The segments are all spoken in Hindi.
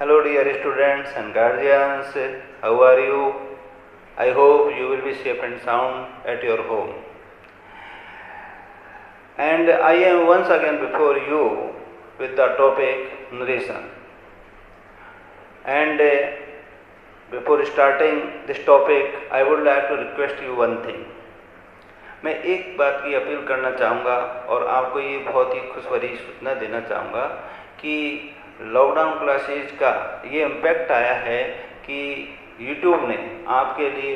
Hello dear students and guardians, how are you? I hope you will be safe and sound at your home. And I am once again before you with the topic narration. And before starting this topic, I would like to request you one thing. मैं एक बात की अपील करना चाहूँगा और आपको ये बहुत ही खुशखबरी सूचना देना चाहूँगा कि लॉकडाउन क्लासेज का ये इम्पैक्ट आया है कि यूट्यूब ने आपके लिए,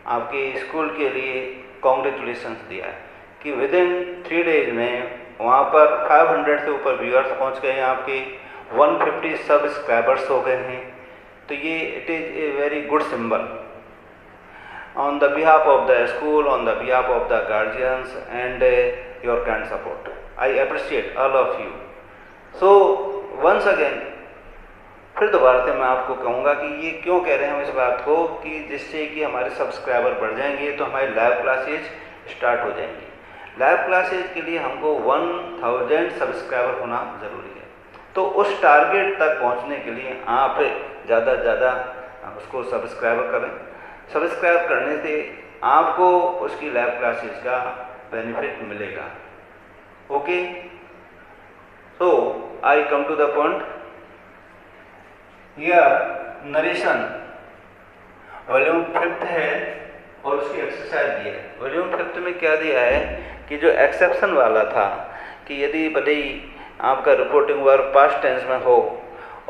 आपके स्कूल के लिए कॉन्ग्रेचुलेशंस दिया है कि विद इन 3 डेज में वहाँ पर 500 से ऊपर व्यूअर्स पहुँच गए हैं, आपके 150 सब्सक्राइबर्स हो गए हैं। तो ये it is a very good symbol on the behalf of the school, on the behalf of the guardians and your kind support. I appreciate all of you. So once again, फिर दोबारा से मैं आपको कहूँगा कि ये क्यों कह रहे हैं हम इस बात को कि जिससे कि हमारे सब्सक्राइबर बढ़ जाएंगे तो हमारी लाइव क्लासेज स्टार्ट हो जाएंगी। लाइव क्लासेज के लिए हमको 1000 सब्सक्राइबर होना ज़रूरी है। तो उस टारगेट तक पहुँचने के लिए आप ज़्यादा से ज़्यादा उसको सब्सक्राइबर करें। सब्सक्राइब करने से आपको उसकी लाइव क्लासेस का बेनिफिट मिलेगा। Okay, so I come to the point. यह नरेशन वॉल्यूम 5 है और उसकी एक्सरसाइज दी है। वॉल्यूम 5 में क्या दिया है कि जो एक्सेप्शन वाला था कि यदि भले ही आपका रिपोर्टिंग वर्ब पास्ट टेंस में हो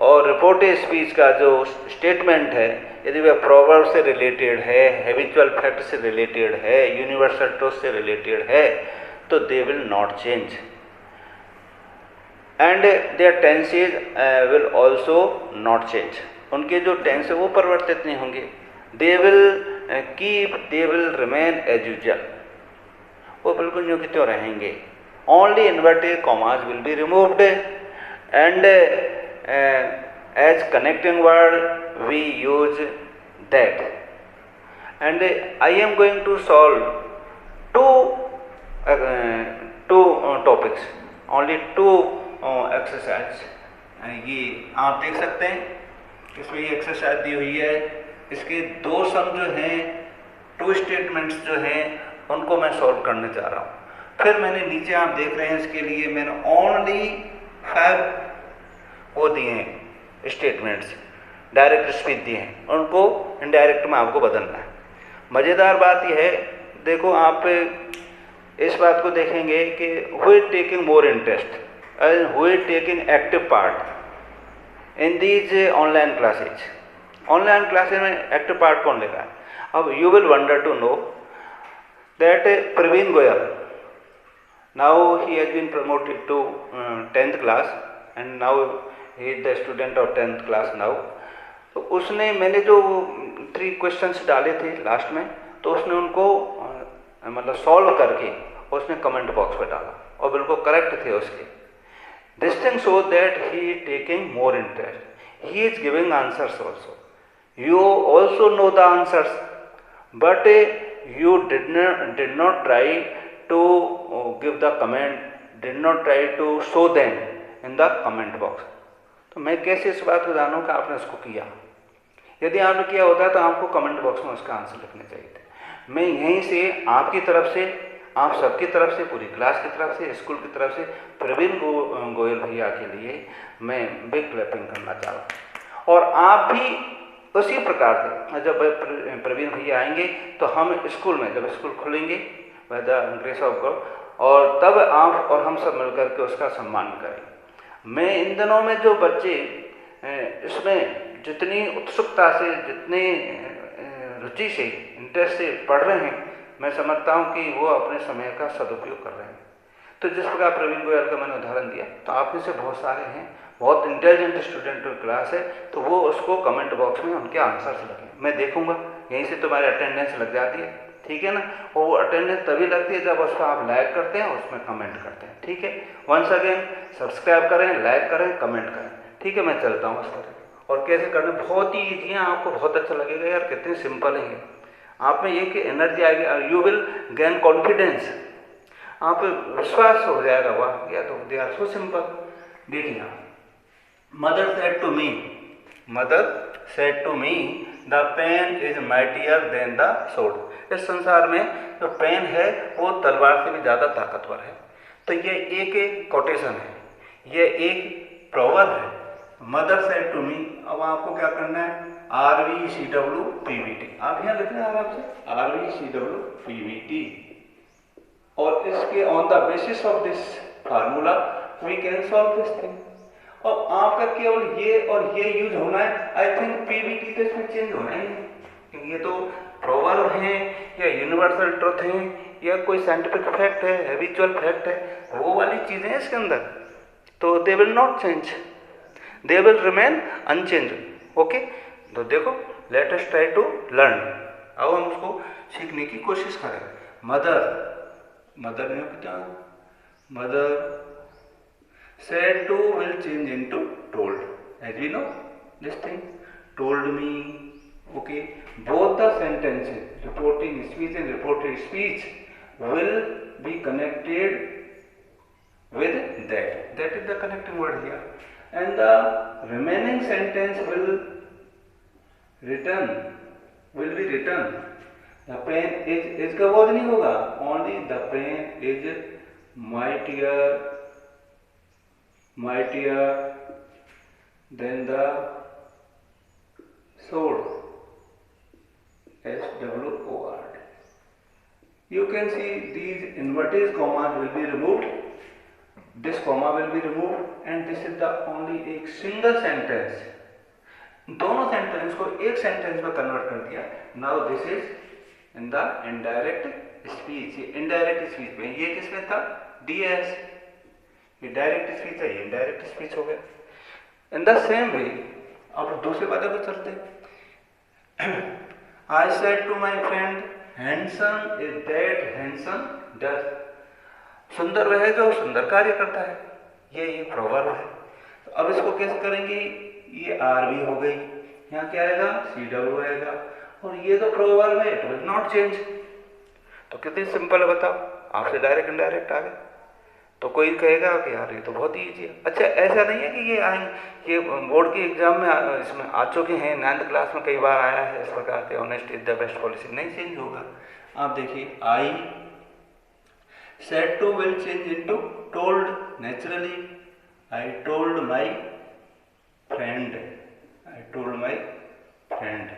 और रिपोर्टेड स्पीच का जो स्टेटमेंट है यदि वह प्रोवर्ब से रिलेटेड है, हैबिचुअल फैक्ट से रिलेटेड है, यूनिवर्सल ट्रूथ से रिलेटेड है, तो they will not change and their tenses will also not change. उनके जो टेंस है वो परिवर्तित नहीं होंगे। They will keep, they will remain as usual, वो बिल्कुल यूँ की त्यों रहेंगे। Only inverted commas will be removed and as connecting word we use that, and I am going to solve two topics, only 2 exercise। ये आप देख सकते हैं इसमें ये एक्सरसाइज दी हुई है। इसके 2 सम जो हैं, 2 स्टेटमेंट्स जो हैं उनको मैं सॉल्व करने जा रहा हूँ। फिर मैंने नीचे आप देख रहे हैं इसके लिए मैंने ओनली 5 वो दिए हैं स्टेटमेंट्स, डायरेक्ट स्पीच दिए हैं, उनको इनडायरेक्ट में आपको बदलना है। मज़ेदार बात यह है, देखो आप इस बात को देखेंगे कि who is taking more interest and who is taking active part in these online classes. Online classes में एक्टिव पार्ट कौन ले रहा है? अब you will wonder to know that Praveen Goyal, now he has been promoted to 10th class and now he is the student of 10th class now. तो उसने, मैंने जो 3 क्वेश्चंस डाले थे लास्ट में, तो उसने उनको मतलब सॉल्व करके उसने कमेंट बॉक्स में डाला और बिल्कुल करेक्ट थे उसके। This thing show that he is taking more interest, he is giving answers also. You also know the answers but you did not try to give the comment, did not try to show them in the comment box। तो मैं कैसे इस बात को जानूँ कि आपने उसको किया? यदि आपने किया होता तो आपको कमेंट बॉक्स में उसका आंसर लिखने चाहिए थे। मैं यहीं से आपकी तरफ से, आप सबकी तरफ से, पूरी क्लास की तरफ से, स्कूल की तरफ से प्रवीण गोयल भैया के लिए मैं बिग क्लैपिंग करना चाह रहा हूँ। और आप भी उसी प्रकार से जब प्रवीण भैया आएंगे तो हम स्कूल में, जब स्कूल खुलेंगे by the grace of God, और तब आप और हम सब मिलकर के उसका सम्मान करें। मैं इन दिनों में जो बच्चे इसमें जितनी उत्सुकता से, जितनी रुचि से, इंटरेस्ट से पढ़ रहे हैं, मैं समझता हूं कि वो अपने समय का सदुपयोग कर रहे हैं। तो जिस प्रकार प्रवीण गोयल का मैंने उदाहरण दिया, तो आप में से बहुत सारे हैं, बहुत इंटेलिजेंट स्टूडेंट क्लास है, तो वो उसको कमेंट बॉक्स में उनके आंसर्स लगे। मैं देखूंगा, यहीं से तुम्हारी अटेंडेंस लग जाती है, ठीक है ना। और वो अटेंडेंस तभी लगती है जब उसको आप लाइक करते हैं, उसमें कमेंट करते हैं, ठीक है। वंस अगेन सब्सक्राइब करें, लाइक करें, कमेंट करें, ठीक है। मैं चलता हूँ उस पर। और कैसे करना, बहुत ही ईजी है, आपको बहुत अच्छा लगेगा यार, कितने सिंपल है। आप में एक एनर्जी आएगी, यू विल गेन कॉन्फिडेंस, आप विश्वास हो जाएगा, वाह या तो दे आर सो सिंपल। देखिए आप, mother said to me mother said to me the pen is mightier than the sword. इस संसार में जो पेन है वो तलवार से भी ज़्यादा ताकतवर है। तो ये एक कोटेशन है, ये एक प्रोवर्ब है, मदर सेड टू मी। अब आपको क्या करना है, RVCWPVT, आप यहाँ लिख रहे हैं आराम से RVCWPVT, और इसके on the basis of this formula we can solve this thing. और आपका केवल ये और ये यूज होना है। आई थिंक पीवीटी तो इसमें चेंज होना ही नहीं, क्योंकि ये तो प्रोवर्ब हैं या यूनिवर्सल ट्रुथ हैं या कोई साइंटिफिक फैक्ट है, हैबिचुअल फैक्ट है, वो वाली चीज़ें हैं इसके अंदर, तो they will not change, they will remain unchange. Okay, तो देखो, let us try to learn. अब हम उसको सीखने की कोशिश करें। मदर, मदर ने क्या, mother said to will change into told, as we know this thing, told me. Okay, both the sentences, reporting speech and reported speech, will be connected with that. That is the connecting word here, and the remaining sentence will be written. The pen is का वॉज नहीं होगा, only the pen is mightier than the sword, SWORD. You can see these inverted commas will be removed, this comma will be removed, and this is the only एक single sentence, दोनों सेंटेंस को एक सेंटेंस में कन्वर्ट कर दिया। Now this is in the indirect speech. ये इनडायरेक्ट स्पीच में, ये किसमें था, DS, ये डायरेक्ट स्पीच है, ये इनडायरेक्ट स्पीच हो गया। इन द सेम वे अब दूसरे वाले पर चलते हैं। I said to my friend handsome is that handsome does. सुंदर वह है जो सुंदर कार्य करता है, ये प्रोवर्ब है। तो अब इसको कैसे करेंगे, ये RV हो गई, यहाँ क्या आएगा, CW आएगा, और ये तो प्रोवर्ब है, इट विल नॉट चेंज। तो कितनी सिंपल है बताओ, आपसे डायरेक्ट इनडायरेक्ट आ गए। तो कोई कहेगा कि यार ये तो बहुत ही ईजी है। अच्छा, ऐसा नहीं है कि ये बोर्ड के एग्जाम में इसमें आ चुके हैं, 9th क्लास में कई बार आया है इस प्रकार के, honest is the best policy, नहीं चेंज होगा। आप देखिए, I said to will change into told naturally. I told my friend, I told my friend.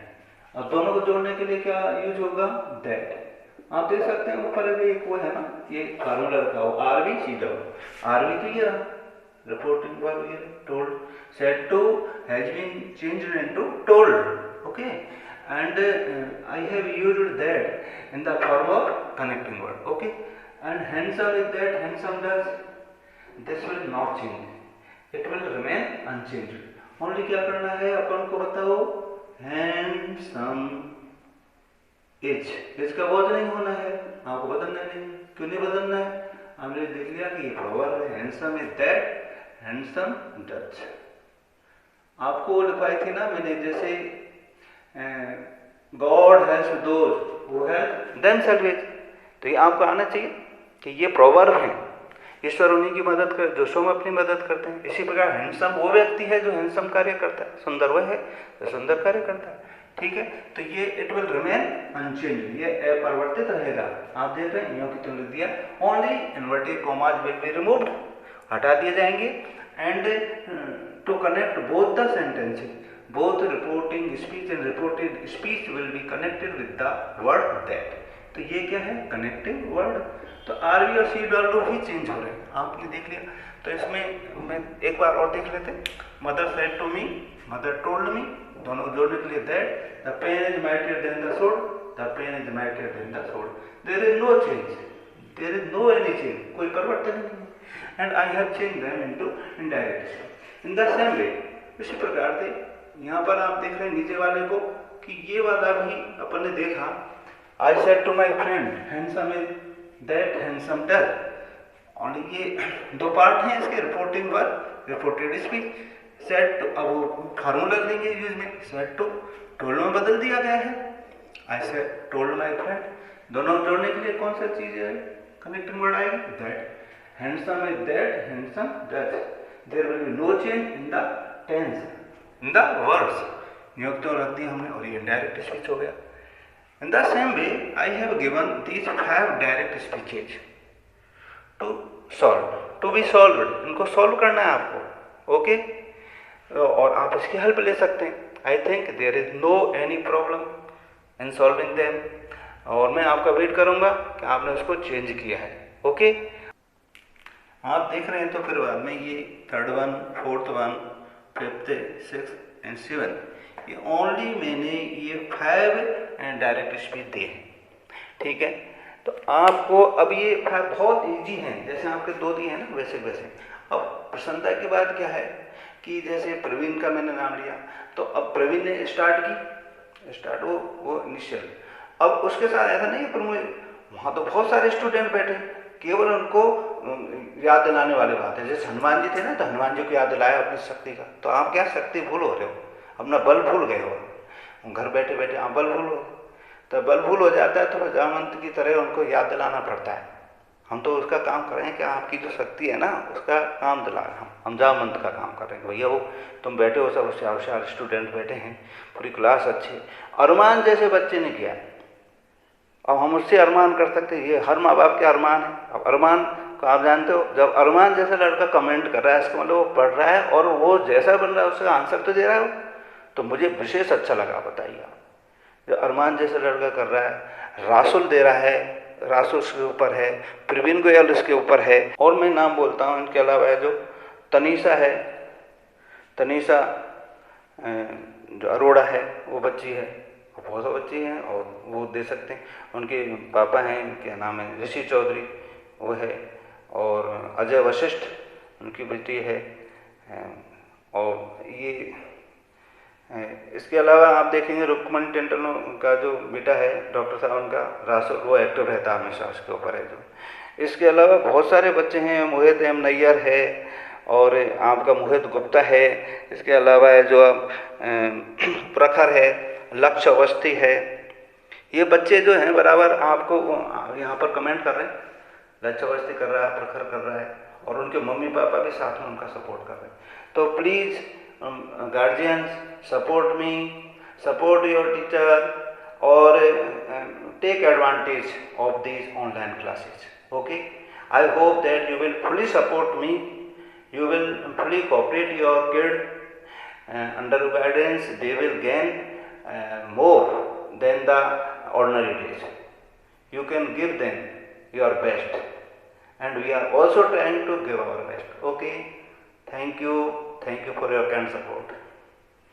अब दोनों को जोड़ने के लिए क्या यूज होगा, दैट। आप देख सकते हैं ऊपर अभी एक वो है ना, ये फार्मूला रखा हो, RVCW। RV तो ये रहा, रिपोर्टिंग वर्ब, ये told. Said to has been changed into told. Okay, and I have used that in the form of connecting word. Okay, and handsome is that handsome does. This will not change, it will remain unchanged. Only क्या करना है अपन को बताओ, हैंडसम इज, इसका वॉज नहीं होना है, आपको बदलना नहीं। क्यों नहीं बदलना है, हमने देख लिया कि ये प्रोवर्ब है, handsome is that handsome does. आपको लिखवाई थी ना मैंने, जैसे God helps those who help themselves, तो ये आपको आना चाहिए कि ये प्रोवर्ब है, ईश्वर उन्हीं की मदद कर जो स्वयं अपनी मदद करते हैं। इसी प्रकार हैंडसम वो व्यक्ति है जो हैंडसम कार्य करता है, सुंदर वह है जो सुंदर कार्य करता है। ठीक है, तो ये इट विल रिमेन अनचेंज, ये अपरिवर्तित रहेगा। आप देख रहे हैं, यूं की तुम लिख दिया, only inverted commas will be removed, हटा दिए जाएंगे, and to connect both the sentences, both reporting speech and reported speech will be connected with the word that. तो ये क्या है, कनेक्टिंग वर्ड। तो RV और CW भी चेंज हो रहे हैं, आपने देख लिया। तो इसमें मैं एक बार और देख लेते, mother said to me, mother told me, दोनों जोड़ने के लिए that, the pen is mightier than the sword, the pen is mightier than the sword, there is no change, there is no any change, कोई परिवर्तन नहीं। And I have change them into indirect in the same way. इसी प्रकार से यहाँ पर आप देख रहे हैं नीचे वाले को कि ये वाला भी अपन ने देखा, I said to my friend handsome is that handsome does. और ये दो पार्ट हैं इसके, reporting verb, reported speech. Said to, अब फार्मूला लेंगे यूज में, सेड टू टोल्ड में बदल दिया गया है, I said told my friend. दोनों जोड़ने के लिए कौन सा चीज है, कनेक्टिंग वर्ड आएगी, that. Handsome is that handsome does, there will be no change in the tense, in the words, नियुक्त तो रख दिया हमने और ये इनडायरेक्ट स्पीच हो गया। In the same way I have given these 5 direct speeches to solve, to be solved, इनको सॉल्व करना है आपको, ओके। और आप इसकी हेल्प ले सकते हैं। I think there is no any problem in solving them, और मैं आपका वेट करूंगा कि आपने उसको चेंज किया है, ओके। आप देख रहे हैं तो फिर बाद में ये third one, fourth one, fifth, six and seven, ये ओनली मैंने ये 5 डायरेक्ट स्पीच दिए हैं, ठीक है। तो आपको अब ये 5 बहुत इजी हैं, जैसे आपके 2 दिए हैं ना वैसे वैसे। अब प्रसन्नता की बात क्या है कि जैसे प्रवीण का मैंने नाम लिया, तो अब प्रवीण ने स्टार्ट वो इनिशियल। अब उसके साथ ऐसा नहीं है, पर मुझे वहाँ तो बहुत सारे स्टूडेंट बैठे, केवल उनको याद दिलाने वाली बात है। जैसे हनुमान जी थे ना, तो हनुमान जी को याद दिलाया अपनी शक्ति का, तो आप क्या शक्ति भूल हो रहे हो, अपना बल भूल गए हो, घर बैठे बैठे आप बल भूल हो, तो बल भूल हो जाता है, तो जामंत की तरह उनको याद दिलाना पड़ता है। हम तो उसका काम कर रहे हैं कि आपकी जो शक्ति है ना उसका काम दिला रहे हैं, हम जामंत का काम कर रहे हैं। भैया वो तुम बैठे हो, सब होशियार स्टूडेंट बैठे हैं, पूरी क्लास अच्छी, अरमान जैसे बच्चे ने किया। अब हम उससे अरमान कर सकते हैं, ये हर माँ बाप के अरमान है। अब अरमान को आप जानते हो, जब अरमान जैसा लड़का कमेंट कर रहा है, इसका मतलब वो पढ़ रहा है और वो जैसा बन रहा है उसका आंसर तो दे रहा है वो, तो मुझे विशेष अच्छा लगा। बताइए आप, जो अरमान जैसा लड़का कर रहा है, रासुल दे रहा है, रासुल इसके ऊपर है, प्रवीण गोयल इसके ऊपर है, और मैं नाम बोलता हूँ इनके अलावा जो तनीषा है, तनीषा जो अरोड़ा है वो बच्ची है, बहुत सारे बच्चे हैं और वो दे सकते हैं। उनके पापा हैं, क्या नाम है, ऋषि चौधरी वो है, और अजय वशिष्ठ उनकी बेटी है। और ये इसके अलावा आप देखेंगे रुक्मणी टेंटन का जो बेटा है डॉक्टर साहब, उनका रासुल, वो एक्टिव रहता है हमेशा, उसके ऊपर है जो। इसके अलावा बहुत सारे बच्चे हैं, मोहित एम नैयर है, और आपका मोहित गुप्ता है। इसके अलावा है जो प्रखर है, लक्ष्य अवस्थी है। ये बच्चे जो हैं बराबर आपको यहाँ पर कमेंट कर रहे हैं, लक्ष्य अवस्थी कर रहा है, प्रखर कर रहा है, और उनके मम्मी पापा भी साथ में उनका सपोर्ट कर रहे हैं। तो please guardians support me, support your teacher, और take advantage of these online classes, okay? I hope that you will fully support me, you will fully cooperate your kid, under guidance they will gain more than the ordinary days. You can give them your best, and we are also trying to give our best, okay? Thank you for your kind support.